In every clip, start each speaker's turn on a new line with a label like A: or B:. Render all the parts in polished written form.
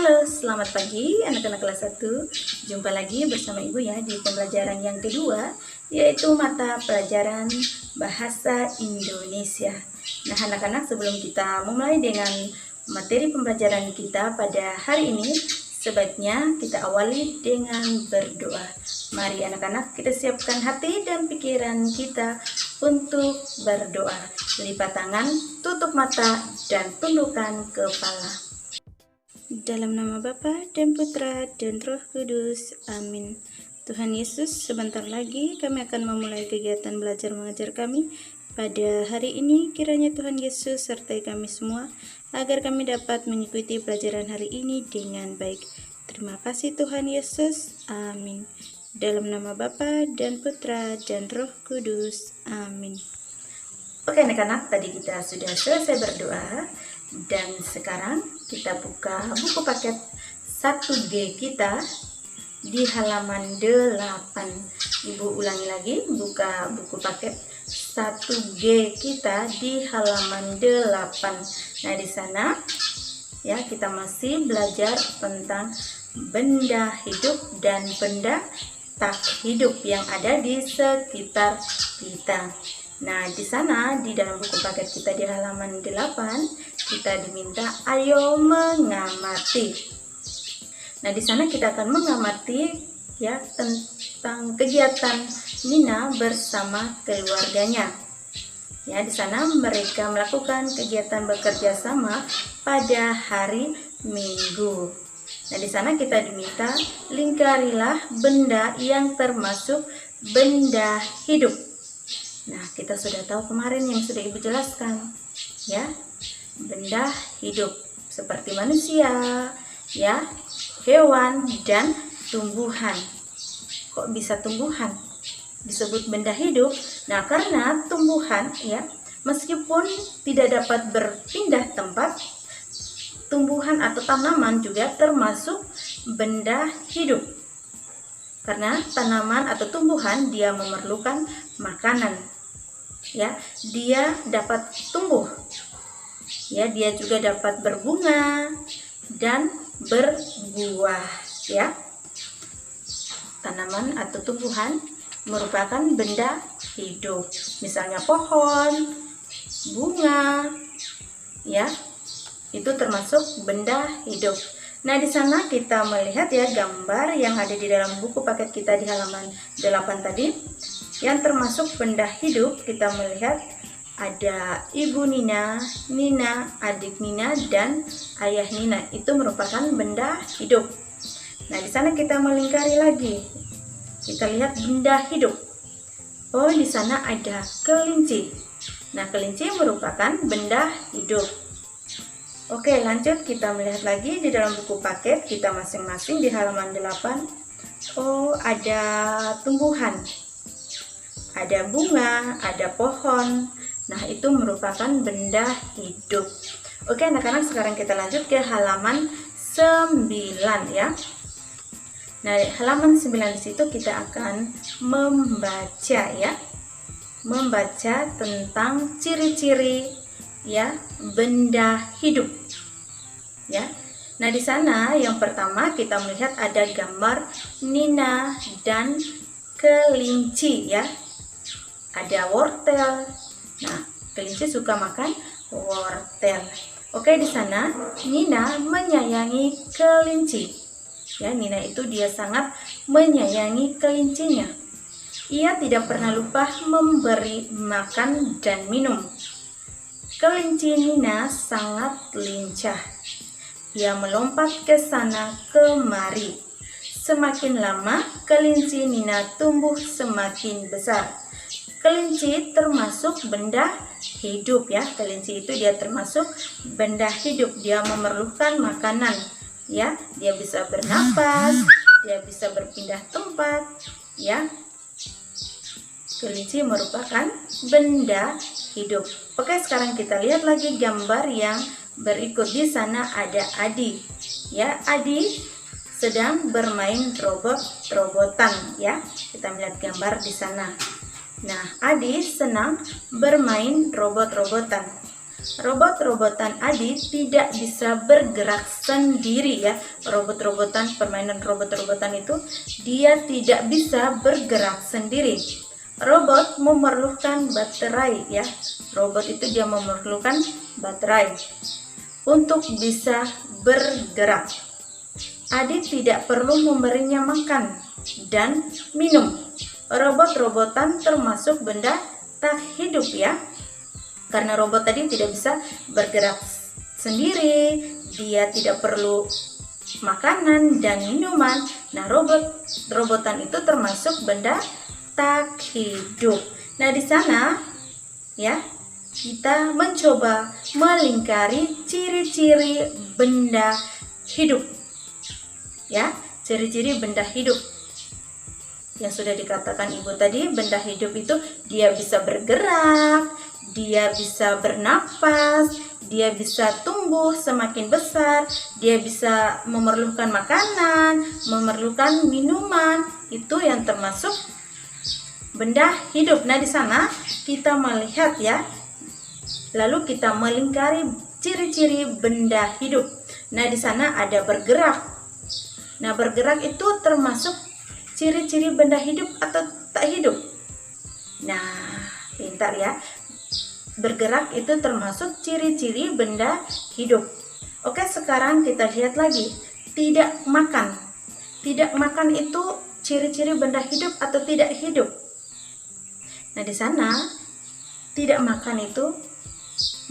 A: Halo, selamat pagi anak-anak kelas 1. Jumpa lagi bersama Ibu ya di pembelajaran yang kedua, yaitu mata pelajaran Bahasa Indonesia. Nah anak-anak, sebelum kita memulai dengan materi pembelajaran kita pada hari ini, sebaiknya kita awali dengan berdoa. Mari anak-anak, kita siapkan hati dan pikiran kita untuk berdoa. Lipat tangan, tutup mata, dan tundukkan kepala. Dalam nama Bapa dan Putra dan Roh Kudus. Amin. Tuhan Yesus, sebentar lagi kami akan memulai kegiatan belajar mengajar kami. Pada hari ini, kiranya Tuhan Yesus sertai kami semua, agar kami dapat mengikuti pelajaran hari ini dengan baik. Terima kasih Tuhan Yesus. Amin. Dalam nama Bapa dan Putra dan Roh Kudus. Amin. Oke anak-anak, tadi kita sudah selesai berdoa. Dan sekarang kita buka buku paket 1G kita di halaman 8. Ibu ulangi lagi, buka buku paket 1G kita di halaman 8. Nah, di sana ya kita masih belajar tentang benda hidup dan benda tak hidup yang ada di sekitar kita. Nah, di sana di dalam buku paket kita di halaman 8 kita diminta ayo mengamati. Nah, di sana kita akan mengamati ya tentang kegiatan Nina bersama keluarganya. Ya, di sana mereka melakukan kegiatan bekerja sama pada hari Minggu. Nah, di sana kita diminta lingkarilah benda yang termasuk benda hidup. Nah, kita sudah tahu kemarin yang sudah Ibu jelaskan, ya, benda hidup seperti manusia, ya, hewan dan tumbuhan. Kok bisa tumbuhan disebut benda hidup? Nah, karena tumbuhan, ya, meskipun tidak dapat berpindah tempat, tumbuhan atau tanaman juga termasuk benda hidup. Karena tanaman atau tumbuhan dia memerlukan makanan, ya, dia dapat tumbuh, ya, dia juga dapat berbunga dan berbuah, ya. Tanaman atau tumbuhan merupakan benda hidup, misalnya pohon, bunga, ya, itu termasuk benda hidup. Nah, di sana kita melihat ya gambar yang ada di dalam buku paket kita di halaman 8 tadi. Yang termasuk benda hidup, kita melihat ada Ibu Nina, Nina, adik Nina, dan ayah Nina. Itu merupakan benda hidup. Nah, di sana kita melingkari lagi. Kita lihat benda hidup. Oh, di sana ada kelinci. Nah, kelinci merupakan benda hidup. Oke, lanjut kita melihat lagi di dalam buku paket kita masing-masing di halaman 8. Oh, ada tumbuhan, ada bunga, ada pohon. Nah, itu merupakan benda hidup. Oke, anak-anak, sekarang kita lanjut ke halaman 9 ya. Nah, halaman 9 di situ kita akan membaca ya. Membaca tentang ciri-ciri ya benda hidup. Ya. Nah, di sana yang pertama kita melihat ada gambar Nina dan kelinci ya. Ada wortel. Nah, kelinci suka makan wortel. Oke, di sana Nina menyayangi kelinci. Ya, Nina itu dia sangat menyayangi kelincinya. Ia tidak pernah lupa memberi makan dan minum. Kelinci Nina sangat lincah. Ia melompat ke sana kemari. Semakin lama kelinci Nina tumbuh semakin besar. Kelinci termasuk benda hidup ya. Kelinci itu dia termasuk benda hidup. Dia memerlukan makanan ya. Dia bisa bernapas, dia bisa berpindah tempat ya. Kelinci merupakan benda hidup. Oke, sekarang kita lihat lagi gambar yang berikut. Di sana ada Adi. Ya, Adi sedang bermain robot-robotan ya. Kita melihat gambar di sana. Nah, Adi senang bermain robot-robotan. Robot-robotan Adi tidak bisa bergerak sendiri ya. Robot-robotan, permainan robot-robotan itu dia tidak bisa bergerak sendiri. Robot memerlukan baterai ya. Robot itu dia memerlukan baterai untuk bisa bergerak. Adi tidak perlu memberinya makan dan minum. Robot-robotan termasuk benda tak hidup ya. Karena robot tadi tidak bisa bergerak sendiri, dia tidak perlu makanan dan minuman. Nah, robotan itu termasuk benda tak hidup. Nah, di sana ya, kita mencoba melingkari ciri-ciri benda hidup. Ya, ciri-ciri benda hidup. Yang sudah dikatakan Ibu tadi, benda hidup itu dia bisa bergerak, dia bisa bernapas, dia bisa tumbuh semakin besar, dia bisa memerlukan makanan, memerlukan minuman, itu yang termasuk benda hidup. Nah, di sana kita melihat ya, lalu kita melingkari ciri-ciri benda hidup. Nah, di sana ada bergerak. Nah, bergerak itu termasuk ciri-ciri benda hidup atau tak hidup? Nah, pintar ya. Bergerak itu termasuk ciri-ciri benda hidup. Oke, sekarang kita lihat lagi. Tidak makan. Tidak makan itu ciri-ciri benda hidup atau tidak hidup? Nah, di sana tidak makan itu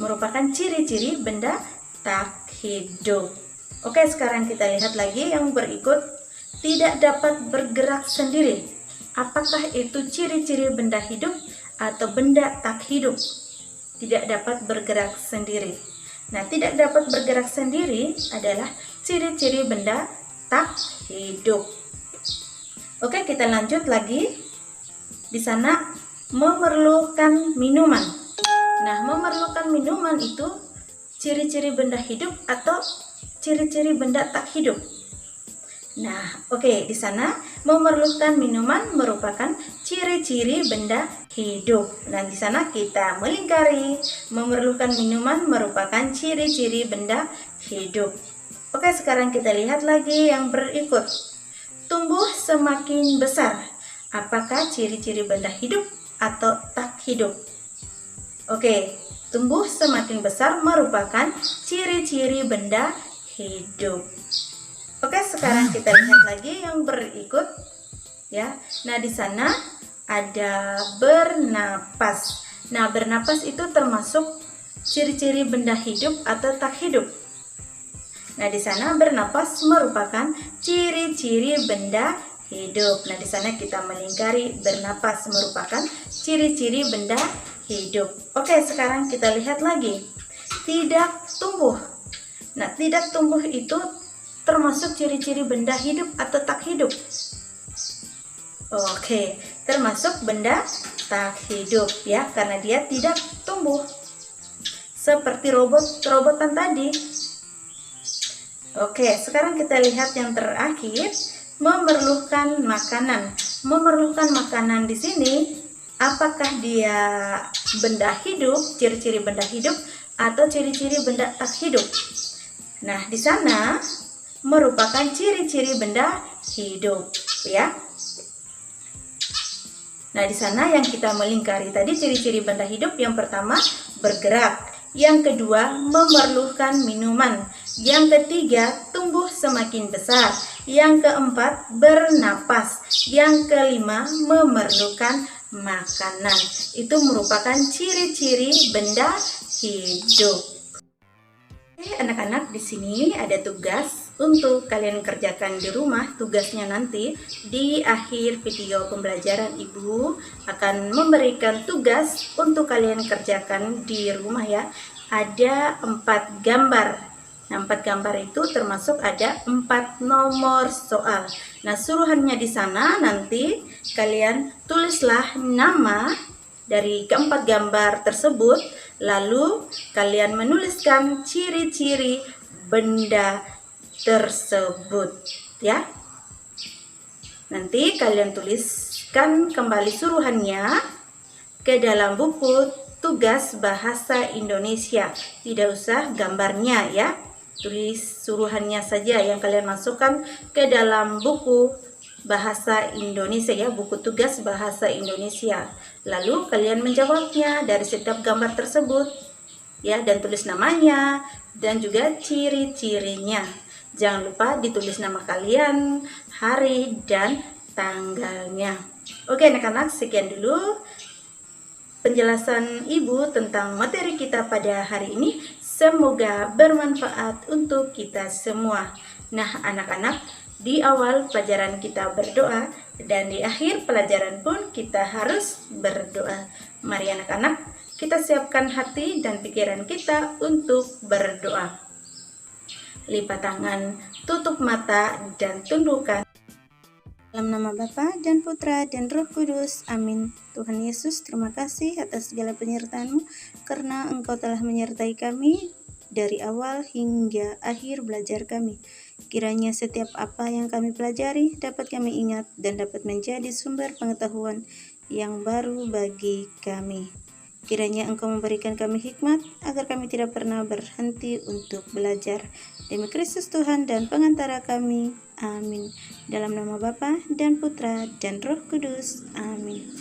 A: merupakan ciri-ciri benda tak hidup. Oke, sekarang kita lihat lagi yang berikut. Tidak dapat bergerak sendiri. Apakah itu ciri-ciri benda hidup atau benda tak hidup? Tidak dapat bergerak sendiri. Nah, tidak dapat bergerak sendiri adalah ciri-ciri benda tak hidup. Oke, kita lanjut lagi. Di sana memerlukan minuman. Nah, memerlukan minuman itu ciri-ciri benda hidup atau ciri-ciri benda tak hidup? Nah, oke, di sana memerlukan minuman merupakan ciri-ciri benda hidup. Nah, di sana kita melingkari memerlukan minuman merupakan ciri-ciri benda hidup. Oke, sekarang kita lihat lagi yang berikut. Tumbuh semakin besar. Apakah ciri-ciri benda hidup atau tak hidup? Oke, tumbuh semakin besar merupakan ciri-ciri benda hidup. Oke, sekarang kita lihat lagi yang berikut ya. Nah, di sana ada bernapas. Nah, bernapas itu termasuk ciri-ciri benda hidup atau tak hidup? Nah, di sana bernapas merupakan ciri-ciri benda hidup. Nah, di sana kita melingkari bernapas merupakan ciri-ciri benda hidup. Oke, sekarang kita lihat lagi. Tidak tumbuh. Nah, tidak tumbuh itu termasuk ciri-ciri benda hidup atau tak hidup? Oke, termasuk benda tak hidup ya, karena dia tidak tumbuh. Seperti robotan tadi. Oke, sekarang kita lihat yang terakhir, memerlukan makanan. Memerlukan makanan di sini, apakah dia benda hidup, ciri-ciri benda hidup atau ciri-ciri benda tak hidup? Nah, di sana merupakan ciri-ciri benda hidup ya. Nah, di sana yang kita melingkari tadi ciri-ciri benda hidup, yang pertama bergerak, yang kedua memerlukan minuman, yang ketiga tumbuh semakin besar, yang keempat bernapas, yang kelima memerlukan makanan. Itu merupakan ciri-ciri benda hidup. Oke, anak-anak, di sini ada tugas untuk kalian kerjakan di rumah. Tugasnya nanti di akhir video pembelajaran Ibu akan memberikan tugas untuk kalian kerjakan di rumah ya. Ada 4 gambar. Nah, 4 gambar itu termasuk ada 4 nomor soal. Nah, suruhannya di sana nanti kalian tulislah nama dari keempat gambar tersebut, lalu kalian menuliskan ciri-ciri benda tersebut ya. Nanti kalian tuliskan kembali suruhannya ke dalam buku tugas bahasa Indonesia. Tidak usah gambarnya ya, tulis suruhannya saja yang kalian masukkan ke dalam buku bahasa Indonesia ya, buku tugas bahasa Indonesia. Lalu kalian menjawabnya dari setiap gambar tersebut ya, dan tulis namanya dan juga ciri-cirinya. Jangan lupa ditulis nama kalian, hari dan tanggalnya. Oke anak-anak, sekian dulu penjelasan Ibu tentang materi kita pada hari ini. Semoga bermanfaat untuk kita semua. Nah anak-anak, di awal pelajaran kita berdoa dan di akhir pelajaran pun kita harus berdoa. Mari anak-anak, kita siapkan hati dan pikiran kita untuk berdoa. Lipat tangan, tutup mata, dan tundukkan. Dalam nama Bapa dan Putra dan Roh Kudus, amin. Tuhan Yesus, terima kasih atas segala penyertaan-Mu, karena Engkau telah menyertai kami dari awal hingga akhir belajar kami. Kiranya setiap apa yang kami pelajari dapat kami ingat dan dapat menjadi sumber pengetahuan yang baru bagi kami. Kiranya Engkau memberikan kami hikmat agar kami tidak pernah berhenti untuk belajar. Demi Kristus Tuhan dan pengantara kami. Amin. Dalam nama Bapa dan Putra dan Roh Kudus. Amin.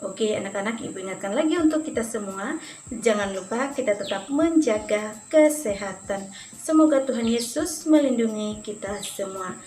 A: Oke anak-anak, Ibu ingatkan lagi untuk kita semua, jangan lupa kita tetap menjaga kesehatan. Semoga Tuhan Yesus melindungi kita semua.